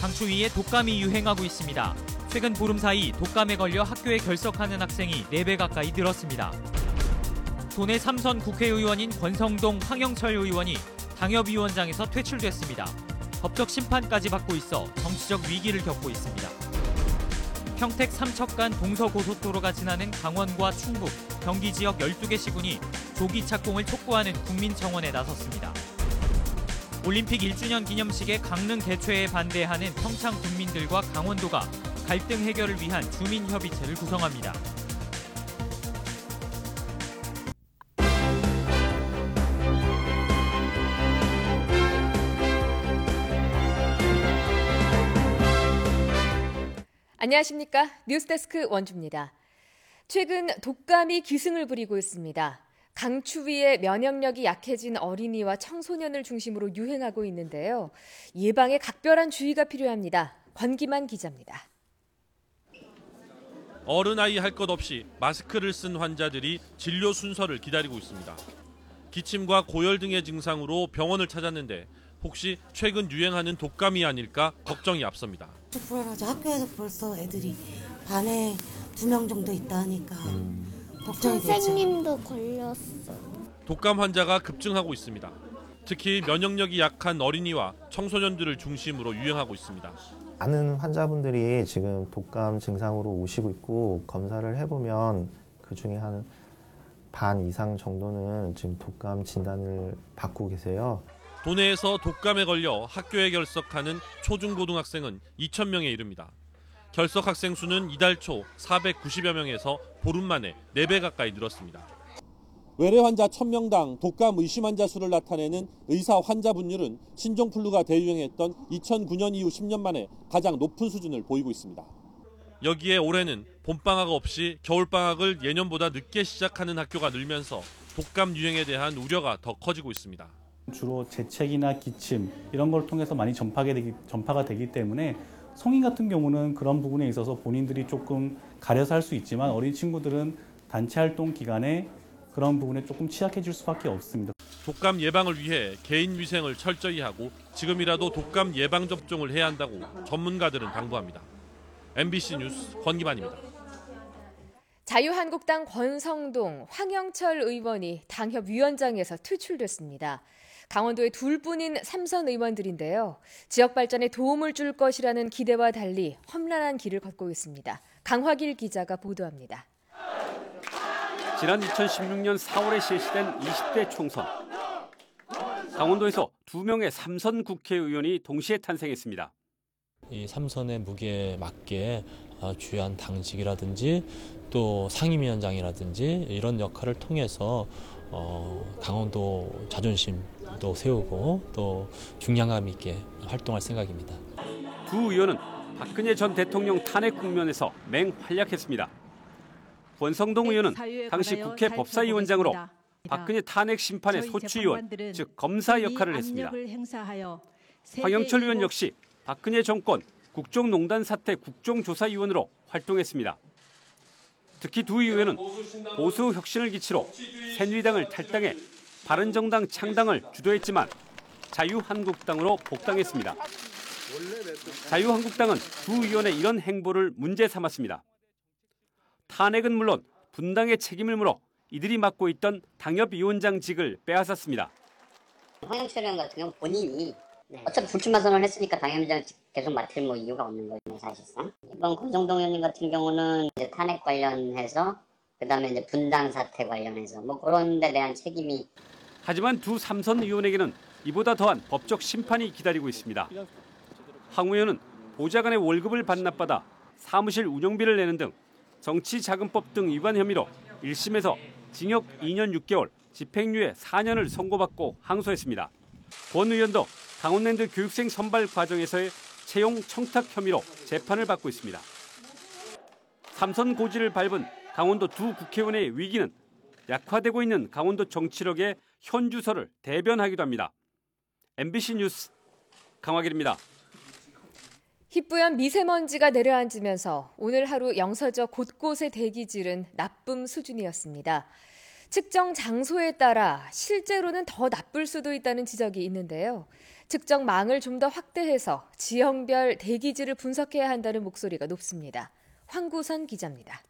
강추위에 독감이 유행하고 있습니다. 최근 보름 사이 독감에 걸려 학교에 결석하는 학생이 4배 가까이 늘었습니다. 도내 3선 국회의원인 권성동 황영철 의원이 당협위원장에서 퇴출됐습니다. 법적 심판까지 받고 있어 정치적 위기를 겪고 있습니다. 평택 삼척간 동서고속도로가 지나는 강원과 충북, 경기 지역 12개 시군이 조기 착공을 촉구하는 국민청원에 나섰습니다. 올림픽 1주년 기념식의 강릉 개최에 반대하는 평창 국민들과 강원도가 갈등 해결을 위한 주민협의체를 구성합니다. 안녕하십니까? 뉴스데스크 원주입니다. 최근 독감이 기승을 부리고 있습니다. 강추위에 면역력이 약해진 어린이와 청소년을 중심으로 유행하고 있는데요. 예방에 각별한 주의가 필요합니다. 권기만 기자입니다. 어른아이 할 것 없이 마스크를 쓴 환자들이 진료 순서를 기다리고 있습니다. 기침과 고열 등의 증상으로 병원을 찾았는데 혹시 최근 유행하는 독감이 아닐까 걱정이 앞섭니다. 불안하죠. 학교에서 벌써 애들이 반에 2명 정도 있다 하니까 걱정이 되죠. 선생님도 걸렸어. 독감 환자가 급증하고 있습니다. 특히 면역력이 약한 어린이와 청소년들을 중심으로 유행하고 있습니다. 많은 환자분들이 지금 독감 증상으로 오시고 있고 검사를 해보면 그중에 한 반 이상 정도는 지금 독감 진단을 받고 계세요. 도내에서 독감에 걸려 학교에 결석하는 초중고등학생은 2,000명에 이릅니다. 결석 학생 수는 이달 초 490여 명에서 보름 만에 4배 가까이 늘었습니다. 외래 환자 1,000명당 독감 의심 환자 수를 나타내는 의사 환자 분율은 신종플루가 대유행했던 2009년 이후 10년 만에 가장 높은 수준을 보이고 있습니다. 여기에 올해는 봄방학 없이 겨울방학을 예년보다 늦게 시작하는 학교가 늘면서 독감 유행에 대한 우려가 더 커지고 있습니다. 주로 재채기나 기침 이런 걸 통해서 많이 전파가 되기 때문에 성인 같은 경우는 그런 부분에 있어서 본인들이 조금 가려서 할 수 있지만 어린 친구들은 단체 활동 기간에 그런 부분에 조금 취약해질 수밖에 없습니다. 독감 예방을 위해 개인 위생을 철저히 하고 지금이라도 독감 예방 접종을 해야 한다고 전문가들은 당부합니다. MBC 뉴스 권기만입니다. 자유한국당 권성동, 황영철 의원이 당협위원장에서 퇴출됐습니다. 강원도의 둘뿐인 3선 의원들인데요. 지역 발전에 도움을 줄 것이라는 기대와 달리 험난한 길을 걷고 있습니다. 강화길 기자가 보도합니다. 지난 2016년 4월에 실시된 20대 총선. 강원도에서 2명의 3선 국회의원이 동시에 탄생했습니다. 이 3선의 무게에 맞게 주요한 당직이라든지 또 상임위원장이라든지 이런 역할을 통해서 강원도 자존심도 세우고 또 중량감 있게 활동할 생각입니다. 두 의원은 박근혜 전 대통령 탄핵 국면에서 맹활약했습니다. 권성동 의원은 당시 국회 법사위원장으로 박근혜 탄핵 심판의 소추위원, 즉 검사 역할을 했습니다. 황영철 의원 역시 박근혜 정권 국정농단 사태 국정조사위원으로 활동했습니다. 특히 두 의원은 보수 혁신을 기치로 새누리당을 탈당해 바른정당 창당을 주도했지만 자유한국당으로 복당했습니다. 자유한국당은 두 의원의 이런 행보를 문제 삼았습니다. 탄핵은 물론 분당의 책임을 물어 이들이 맡고 있던 당협위원장직을 빼앗았습니다. 황영철 의원 같은 경우는 본인이 어차피 불출마 선언을 했으니까 당협위원장 계속 맡을 이유가 없는 거예요, 사실상. 이번 권성동 의원님 같은 경우는 이제 탄핵 관련해서 그다음에 이제 분당 사태 관련해서 그런 데 대한 책임이. 하지만 두 3선 의원에게는 이보다 더한 법적 심판이 기다리고 있습니다. 황 의원은 보좌관의 월급을 반납받아 사무실 운영비를 내는 등 정치자금법 등 위반 혐의로 1심에서 징역 2년 6개월, 집행유예 4년을 선고받고 항소했습니다. 권 의원도 강원랜드 교육생 선발 과정에서의 채용 청탁 혐의로 재판을 받고 있습니다. 3선 고지를 밟은 강원도 두 국회의원의 위기는 약화되고 있는 강원도 정치력의 현주소를 대변하기도 합니다. MBC 뉴스 강화길입니다. 희뿌연 미세먼지가 내려앉으면서 오늘 하루 영서저 곳곳의 대기질은 나쁨 수준이었습니다. 측정 장소에 따라 실제로는 더 나쁠 수도 있다는 지적이 있는데요. 측정망을 좀 더 확대해서 지형별 대기질을 분석해야 한다는 목소리가 높습니다. 황구선 기자입니다.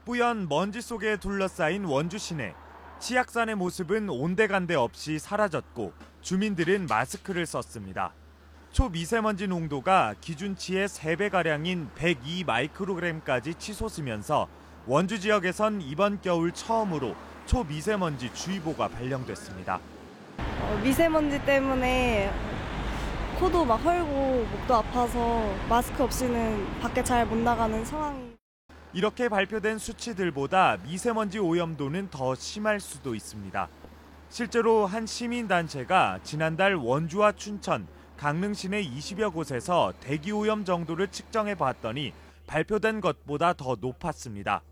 뿌연 먼지 속에 둘러싸인 원주 시내. 치악산의 모습은 온데간데 없이 사라졌고 주민들은 마스크를 썼습니다. 초미세먼지 농도가 기준치의 3배가량인 102 마이크로그램까지 치솟으면서 원주 지역에선 이번 겨울 처음으로 초미세먼지 주의보가 발령됐습니다. 미세먼지 때문에 코도 막 헐고 목도 아파서 마스크 없이는 밖에 잘 못 나가는 상황이. 이렇게 발표된 수치들보다 미세먼지 오염도는 더 심할 수도 있습니다. 실제로 한 시민단체가 지난달 원주와 춘천, 강릉 시내 20여 곳에서 대기오염 정도를 측정해 봤더니 발표된 것보다 더 높았습니다.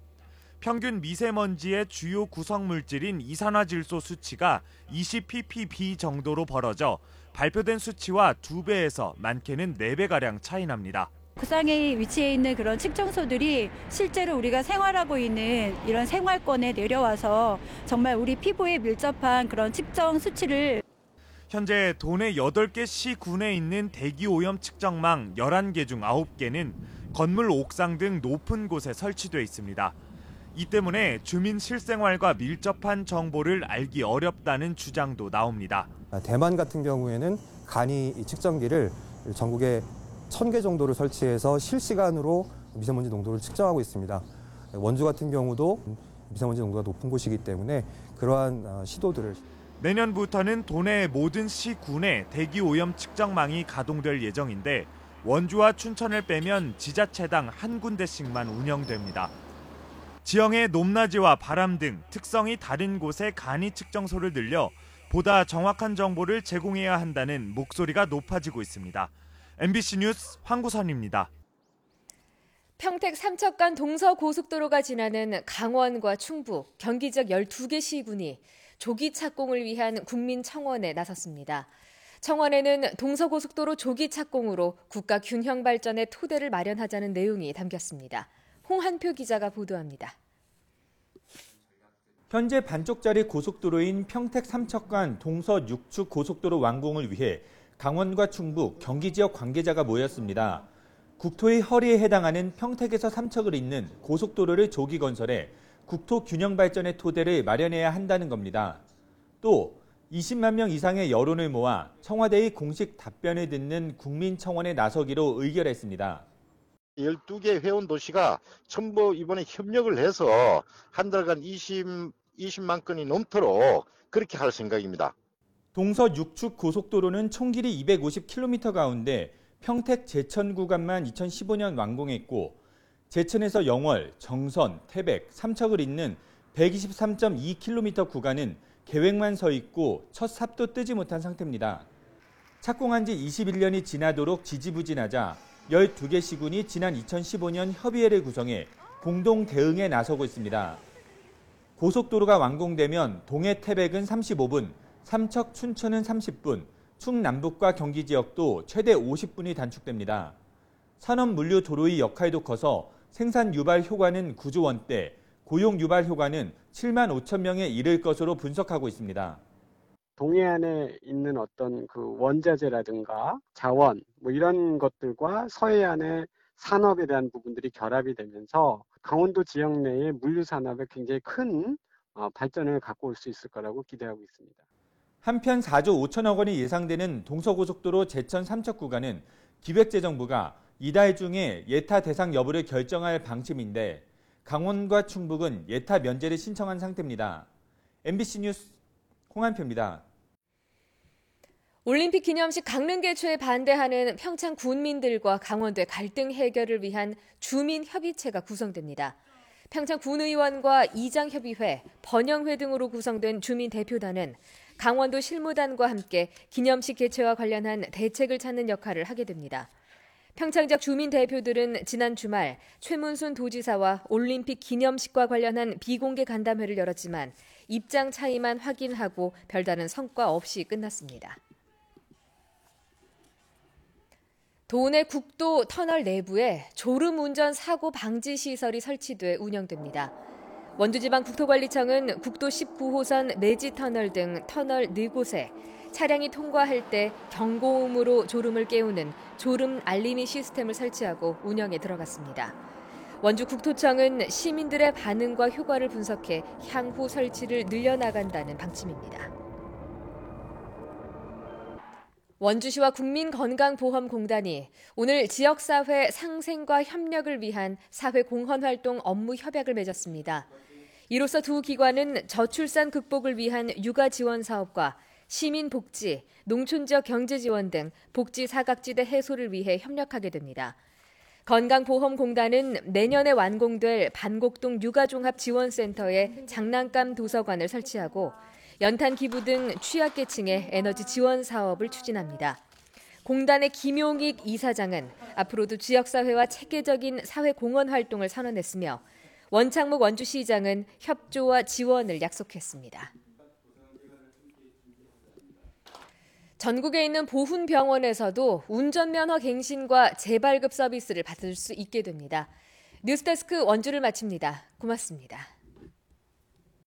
평균 미세먼지의 주요 구성물질인 이산화질소 수치가 20ppb 정도로 벌어져 발표된 수치와 2배에서 많게는 4배가량 차이 납니다. 구상에 위치해 있는 그런 측정소들이 실제로 우리가 생활하고 있는 이런 생활권에 내려와서 정말 우리 피부에 밀접한 그런 측정 수치를. 현재 도내 8개 시군에 있는 대기오염 측정망 11개 중 9개는 건물 옥상 등 높은 곳에 설치돼 있습니다. 이 때문에 주민 실생활과 밀접한 정보를 알기 어렵다는 주장도 나옵니다. 대만 같은 경우에는 간이 이 측정기를 전국에 1000개 정도를 설치해서 실시간으로 미세먼지 농도를 측정하고 있습니다. 원주 같은 경우도 미세먼지 농도가 높은 곳이기 때문에 그러한 시도들을. 내년부터는 도내 모든 시군에 대기오염 측정망이 가동될 예정인데 원주와 춘천을 빼면 지자체당 한 군데씩만 운영됩니다. 지형의 높낮이와 바람 등 특성이 다른 곳에 간이 측정소를 늘려 보다 정확한 정보를 제공해야 한다는 목소리가 높아지고 있습니다. MBC 뉴스 황구선입니다. 평택 삼척간 동서고속도로가 지나는 강원과 충북, 경기 지역 12개 시군이 조기 착공을 위한 국민청원에 나섰습니다. 청원에는 동서고속도로 조기 착공으로 국가 균형 발전의 토대를 마련하자는 내용이 담겼습니다. 홍한표 기자가 보도합니다. 현재 반쪽짜리 고속도로인 평택 삼척간 동서 6축 고속도로 완공을 위해 강원과 충북, 경기 지역 관계자가 모였습니다. 국토의 허리에 해당하는 평택에서 삼척을 잇는 고속도로를 조기 건설해 국토 균형 발전의 토대를 마련해야 한다는 겁니다. 또 20만 명 이상의 여론을 모아 청와대의 공식 답변을 듣는 국민청원에 나서기로 의결했습니다. 12개 회원 도시가 전부 이번에 협력을 해서 한 달간 20만 건이 넘도록 그렇게 할 생각입니다. 동서 6축 고속도로는 총 길이 250km 가운데 평택 제천 구간만 2015년 완공했고 제천에서 영월, 정선, 태백, 삼척을 잇는 123.2km 구간은 계획만 서 있고 첫 삽도 뜨지 못한 상태입니다. 착공한 지 21년이 지나도록 지지부진하자 12개 시군이 지난 2015년 협의회를 구성해 공동 대응에 나서고 있습니다. 고속도로가 완공되면 동해 태백은 35분, 삼척 춘천은 30분, 충남북과 경기 지역도 최대 50분이 단축됩니다. 산업 물류 도로의 역할도 커서 생산 유발 효과는 9조 원대, 고용 유발 효과는 7만 5천 명에 이를 것으로 분석하고 있습니다. 동해안에 있는 어떤 그 원자재라든가 자원 뭐 이런 것들과 서해안의 산업에 대한 부분들이 결합이 되면서 강원도 지역 내의 물류 산업에 굉장히 큰 발전을 갖고 올 수 있을 거라고 기대하고 있습니다. 한편 4조 5천억 원이 예상되는 동서고속도로 제천 삼척 구간은 기획재정부가 이달 중에 예타 대상 여부를 결정할 방침인데 강원과 충북은 예타 면제를 신청한 상태입니다. MBC 뉴스 홍한표입니다. 올림픽 기념식 강릉 개최에 반대하는 평창 군민들과 강원도의 갈등 해결을 위한 주민협의체가 구성됩니다. 평창 군의원과 이장협의회, 번영회 등으로 구성된 주민대표단은 강원도 실무단과 함께 기념식 개최와 관련한 대책을 찾는 역할을 하게 됩니다. 평창 지역 주민대표들은 지난 주말 최문순 도지사와 올림픽 기념식과 관련한 비공개 간담회를 열었지만 입장 차이만 확인하고 별다른 성과 없이 끝났습니다. 도내 국도 터널 내부에 졸음운전 사고 방지 시설이 설치돼 운영됩니다. 원주지방국토관리청은 국도 19호선 매지터널 등 터널 4곳에 차량이 통과할 때 경고음으로 졸음을 깨우는 졸음 알림이 시스템을 설치하고 운영에 들어갔습니다. 원주국토청은 시민들의 반응과 효과를 분석해 향후 설치를 늘려나간다는 방침입니다. 원주시와 국민건강보험공단이 오늘 지역사회 상생과 협력을 위한 사회공헌활동 업무 협약을 맺었습니다. 이로써 두 기관은 저출산 극복을 위한 육아 지원 사업과 시민복지, 농촌지역 경제지원 등 복지 사각지대 해소를 위해 협력하게 됩니다. 건강보험공단은 내년에 완공될 반곡동 육아종합지원센터에 장난감 도서관을 설치하고 연탄 기부 등 취약계층의 에너지 지원 사업을 추진합니다. 공단의 김용익 이사장은 앞으로도 지역사회와 체계적인 사회공헌 활동을 선언했으며 원창목 원주시장은 협조와 지원을 약속했습니다. 전국에 있는 보훈병원에서도 운전면허 갱신과 재발급 서비스를 받을 수 있게 됩니다. 뉴스데스크 원주를 마칩니다. 고맙습니다.